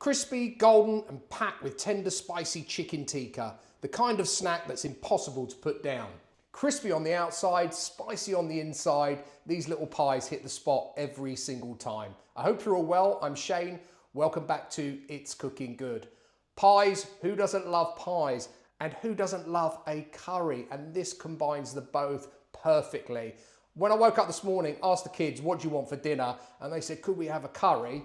Crispy, golden and packed with tender, spicy chicken tikka, the kind of snack that's impossible to put down. Crispy on the outside, spicy on the inside, these little pies hit the spot every single time. I hope you're all well. I'm Shane. Welcome back to It's Cooking Good. Pies, who doesn't love pies? And who doesn't love a curry? And this combines the both perfectly. When I woke up this morning, asked the kids, what do you want for dinner? And they said, could we have a curry?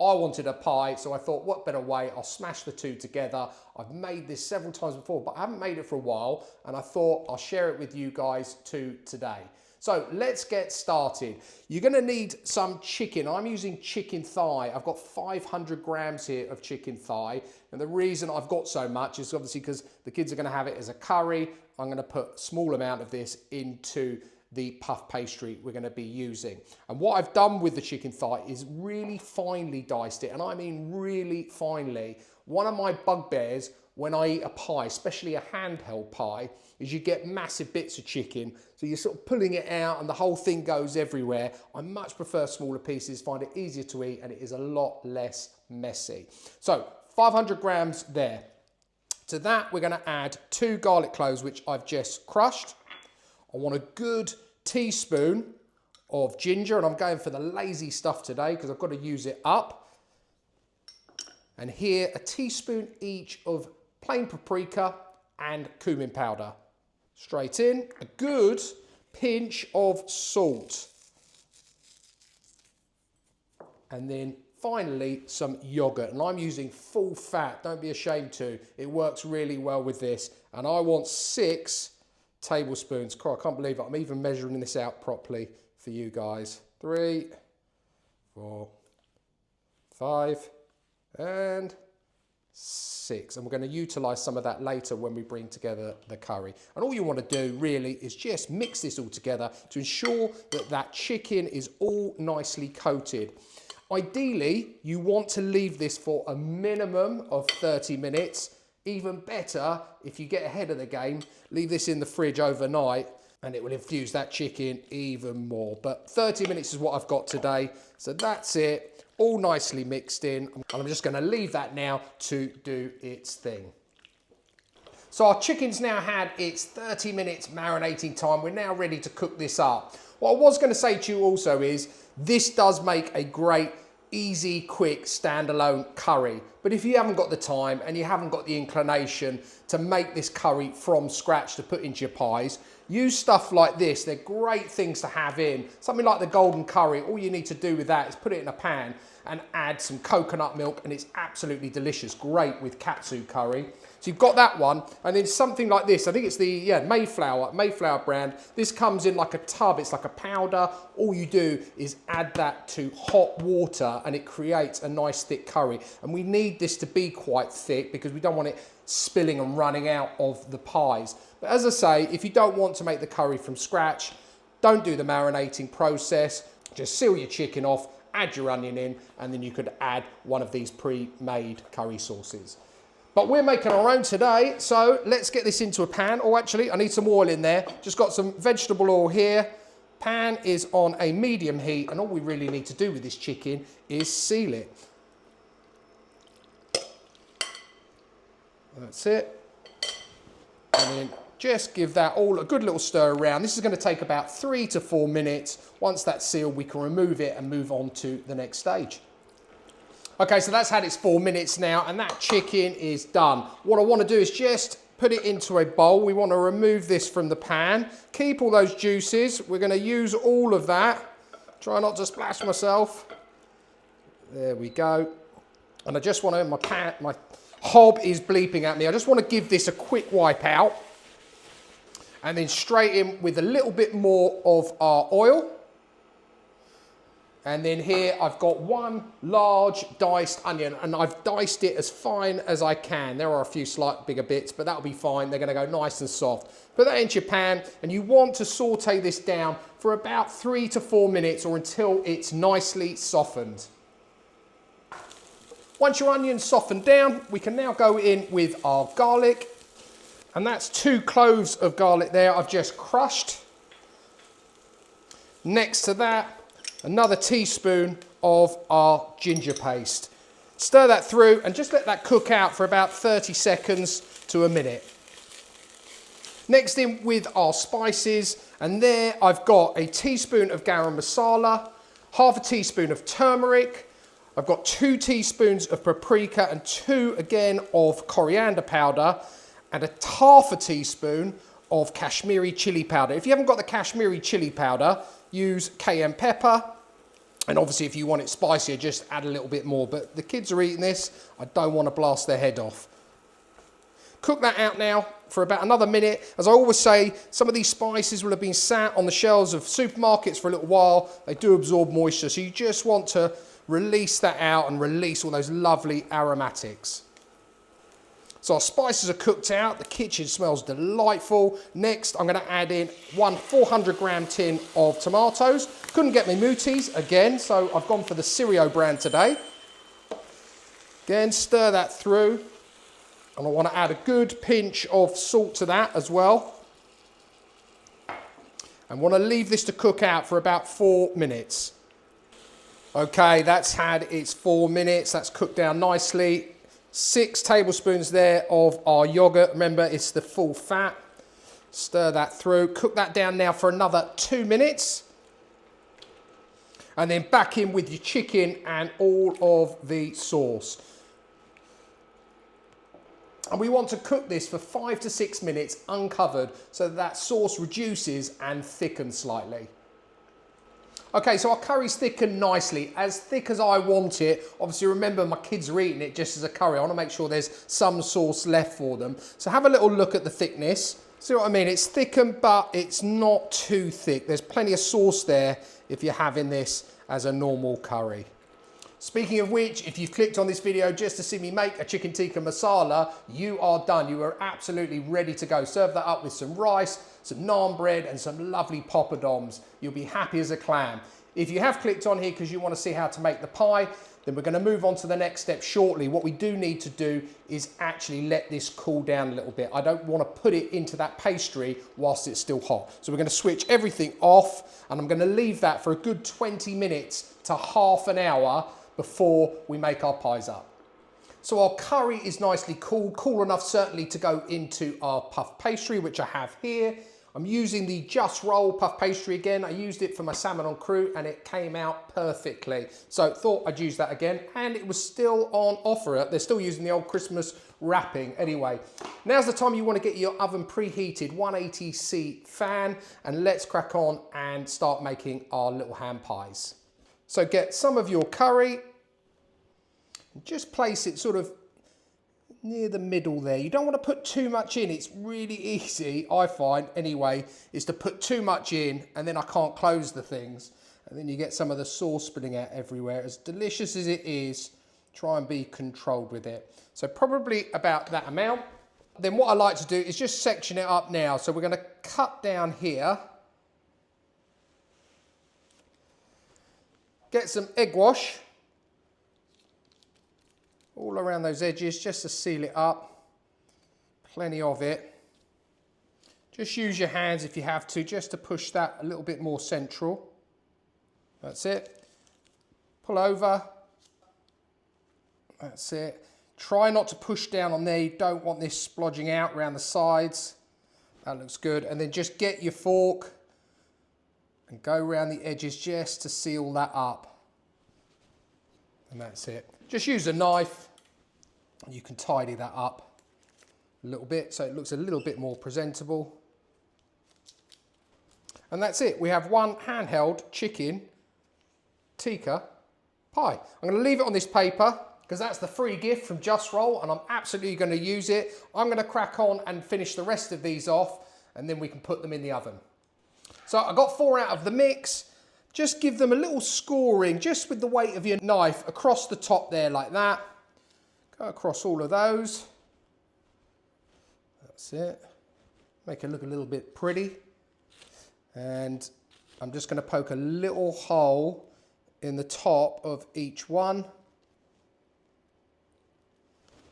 I wanted a pie, so I thought, what better way? I'll smash the two together. I've made this several times before, but I haven't made it for a while, and I thought I'll share it with you guys too today. So let's get started. You're gonna need some chicken. I'm using chicken thigh. I've got 500 grams here of chicken thigh. And the reason I've got so much is obviously because the kids are gonna have it as a curry. I'm gonna put a small amount of this into the puff pastry we're going to be using. And what I've done with the chicken thigh is really finely diced it, and I mean really finely. One of my bugbears when I eat a pie, especially a handheld pie, is you get massive bits of chicken, so you're sort of pulling it out and the whole thing goes everywhere. I much prefer smaller pieces, find it easier to eat, and it is a lot less messy. So 500 grams there. To that we're going to add 2 garlic cloves which I've just crushed. I want a good teaspoon of ginger, and I'm going for the lazy stuff today because I've got to use it up. And here, a teaspoon each of plain paprika and cumin powder. Straight in, a good pinch of salt. And then finally, some yogurt. And I'm using full fat, don't be ashamed to. It works really well with this. And I want 6 tablespoons. I can't believe it. I'm even measuring this out properly for you guys. 3, 4, 5, and 6. And we're going to utilize some of that later when we bring together the curry. And all you want to do really is just mix this all together to ensure that that chicken is all nicely coated. Ideally, you want to leave this for a minimum of 30 minutes. Even better, if you get ahead of the game, leave this in the fridge overnight and it will infuse that chicken even more. But 30 minutes is what I've got today. So that's it, all nicely mixed in. And I'm just gonna leave that now to do its thing. So our chicken's now had its 30 minutes marinating time. We're now ready to cook this up. What I was gonna say to you also is, this does make a great easy, quick, standalone curry. But if you haven't got the time and you haven't got the inclination to make this curry from scratch to put into your pies, use stuff like this. They're great things to have in. Something like the golden curry, all you need to do with that is put it in a pan and add some coconut milk, and it's absolutely delicious. Great with katsu curry. So you've got that one, and then something like this. I think it's the Mayflower brand. This comes in like a tub. It's like a powder. All you do is add that to hot water, and it creates a nice thick curry. And we need this to be quite thick because we don't want it spilling and running out of the pies. But as I say, if you don't want to make the curry from scratch, don't do the marinating process. Just seal your chicken off, add your onion in, and then you could add one of these pre-made curry sauces. But we're making our own today, so let's get this into a pan. Oh, actually, I need some oil in there. Just got some vegetable oil here. Pan is on a medium heat, and all we really need to do with this chicken is seal it. That's it. And then just give that all a good little stir around. This is going to take about 3 to 4 minutes. Once that's sealed, we can remove it and move on to the next stage. Okay, so that's had its 4 minutes now, and that chicken is done. What I want to do is just put it into a bowl. We want to remove this from the pan. Keep all those juices. We're going to use all of that. Try not to splash myself. There we go. And I just want to, my hob is bleeping at me. I just want to give this a quick wipe out. And then straight in with a little bit more of our oil. And then here I've got 1 large diced onion, and I've diced it as fine as I can. There are a few slight bigger bits, but that'll be fine. They're going to go nice and soft. Put that into your pan, and you want to saute this down for about 3 to 4 minutes or until it's nicely softened. Once your onion's softened down, we can now go in with our garlic. And that's 2 cloves of garlic there I've just crushed. Next to that, another teaspoon of our ginger paste. Stir that through and just let that cook out for about 30 seconds to a minute. Next in with our spices, and there I've got a teaspoon of garam masala, half a teaspoon of turmeric, I've got 2 teaspoons of paprika and 2 again of coriander powder, and a half a teaspoon of Kashmiri chili powder. If you haven't got the Kashmiri chili powder, use cayenne pepper. And obviously if you want it spicier, just add a little bit more. But the kids are eating this, I don't want to blast their head off. Cook that out now for about another minute. As I always say, some of these spices will have been sat on the shelves of supermarkets for a little while. They do absorb moisture, so you just want to release that out and release all those lovely aromatics. So our spices are cooked out. The kitchen smells delightful. Next, I'm going to add in one 400-gram tin of tomatoes. Couldn't get my mutis again, so I've gone for the Sirio brand today. Again, stir that through. And I want to add a good pinch of salt to that as well. And want to leave this to cook out for about 4 minutes. Okay, that's had its 4 minutes. That's cooked down nicely. 6 tablespoons there of our yogurt. Remember, it's the full fat. Stir that through. Cook that down now for another 2 minutes. And then back in with your chicken and all of the sauce. And we want to cook this for 5 to 6 minutes uncovered so that sauce reduces and thickens slightly. Okay, so our curry's thickened nicely, as thick as I want it. Obviously, remember, my kids are eating it just as a curry. I want to make sure there's some sauce left for them. So have a little look at the thickness. See what I mean? It's thickened, but it's not too thick. There's plenty of sauce there if you're having this as a normal curry. Speaking of which, if you've clicked on this video just to see me make a chicken tikka masala, you are done. You are absolutely ready to go. Serve that up with some rice, some naan bread, and some lovely poppadoms. You'll be happy as a clam. If you have clicked on here because you want to see how to make the pie, then we're going to move on to the next step shortly. What we do need to do is actually let this cool down a little bit. I don't want to put it into that pastry whilst it's still hot. So we're going to switch everything off, and I'm going to leave that for a good 20 minutes to half an hour before we make our pies up. So our curry is nicely cool enough certainly to go into our puff pastry, which I have here. I'm using the Just Roll puff pastry again. I used it for my salmon en croute and it came out perfectly. So thought I'd use that again, and it was still on offer. They're still using the old Christmas wrapping. Anyway, now's the time you want to get your oven preheated, 180C fan, and let's crack on and start making our little ham pies. So get some of your curry, just place it sort of near the middle there. You don't want to put too much in. It's really easy, I find anyway, is to put too much in and then I can't close the things. And then you get some of the sauce spilling out everywhere. As delicious as it is, try and be controlled with it. So probably about that amount. Then what I like to do is just section it up now. So we're going to cut down here. Get some egg wash all around those edges just to seal it up. Plenty of it. Just use your hands if you have to, just to push that a little bit more central. That's it. Pull over. That's it. Try not to push down on there. You don't want this splodging out around the sides. That looks good. And then just get your fork and go around the edges just to seal that up. And that's it. Just use a knife and you can tidy that up a little bit so it looks a little bit more presentable. And that's it. We have one handheld chicken tikka pie. I'm going to leave it on this paper because that's the free gift from Just Roll and I'm absolutely going to use it. I'm going to crack on and finish the rest of these off and then we can put them in the oven. So I got 4 out of the mix. Just give them a little scoring just with the weight of your knife across the top there like that. Go across all of those. That's it. Make it look a little bit pretty. And I'm just going to poke a little hole in the top of each one.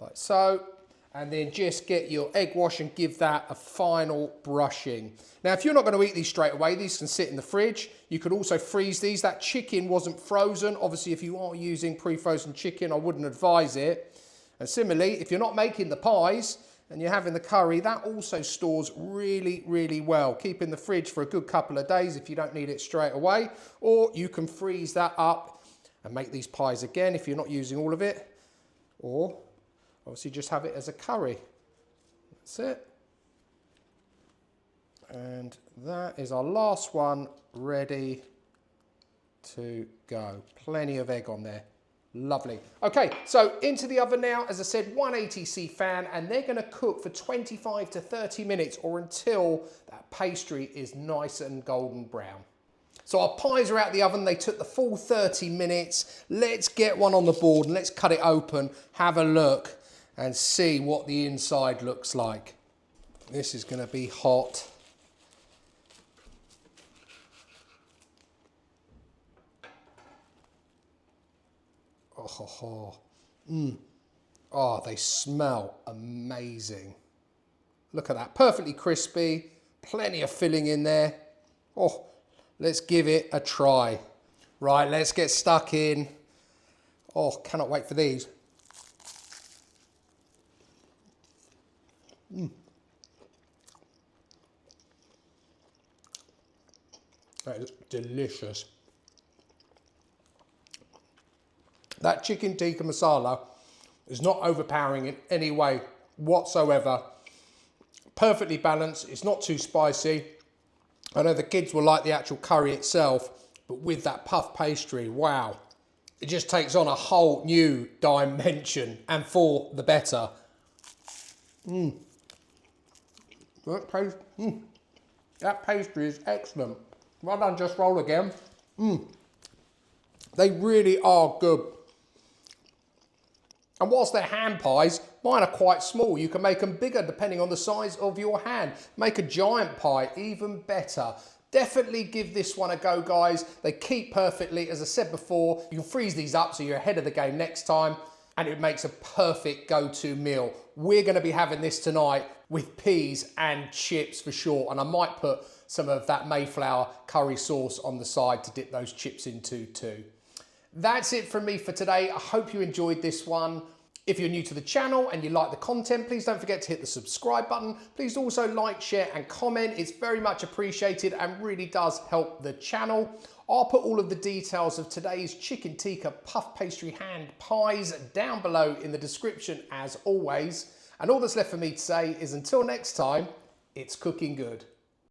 Like so. And then just get your egg wash and give that a final brushing. Now, if you're not going to eat these straight away, these can sit in the fridge. You could also freeze these. That chicken wasn't frozen. Obviously, if you are using pre-frozen chicken, I wouldn't advise it. And similarly, if you're not making the pies and you're having the curry, that also stores really, really well. Keep in the fridge for a good couple of days if you don't need it straight away. Or you can freeze that up and make these pies again if you're not using all of it. Or obviously just have it as a curry. That's it. And that is our last one ready to go. Plenty of egg on there. Lovely. Okay, so into the oven now, as I said, 180C fan, and they're going to cook for 25 to 30 minutes or until that pastry is nice and golden brown. So our pies are out the oven. They took the full 30 minutes. Let's get one on the board and let's cut it open, have a look and see what the inside looks like. This is going to be hot. Oh, they smell amazing. Look at that, perfectly crispy, plenty of filling in there. Oh, let's give it a try. Right, let's get stuck in. Oh, cannot wait for these. That is delicious. That chicken tikka masala is not overpowering in any way whatsoever. Perfectly balanced, it's not too spicy. I know the kids will like the actual curry itself, but with that puff pastry, wow. It just takes on a whole new dimension and for the better. That pastry is excellent. Well done, Just Roll again. They really are good. And whilst they're hand pies, mine are quite small. You can make them bigger depending on the size of your hand. Make a giant pie, even better. Definitely give this one a go, guys. They keep perfectly. As I said before, you can freeze these up so you're ahead of the game next time, and it makes a perfect go-to meal. We're gonna be having this tonight with peas and chips for sure, and I might put some of that Mayflower curry sauce on the side to dip those chips into too. That's it from me for today. I hope you enjoyed this one. If you're new to the channel and you like the content, please don't forget to hit the subscribe button. Please also like, share and comment. It's very much appreciated and really does help the channel. I'll put all of the details of today's chicken tikka puff pastry hand pies down below in the description as always. And all that's left for me to say is until next time, it's cooking good.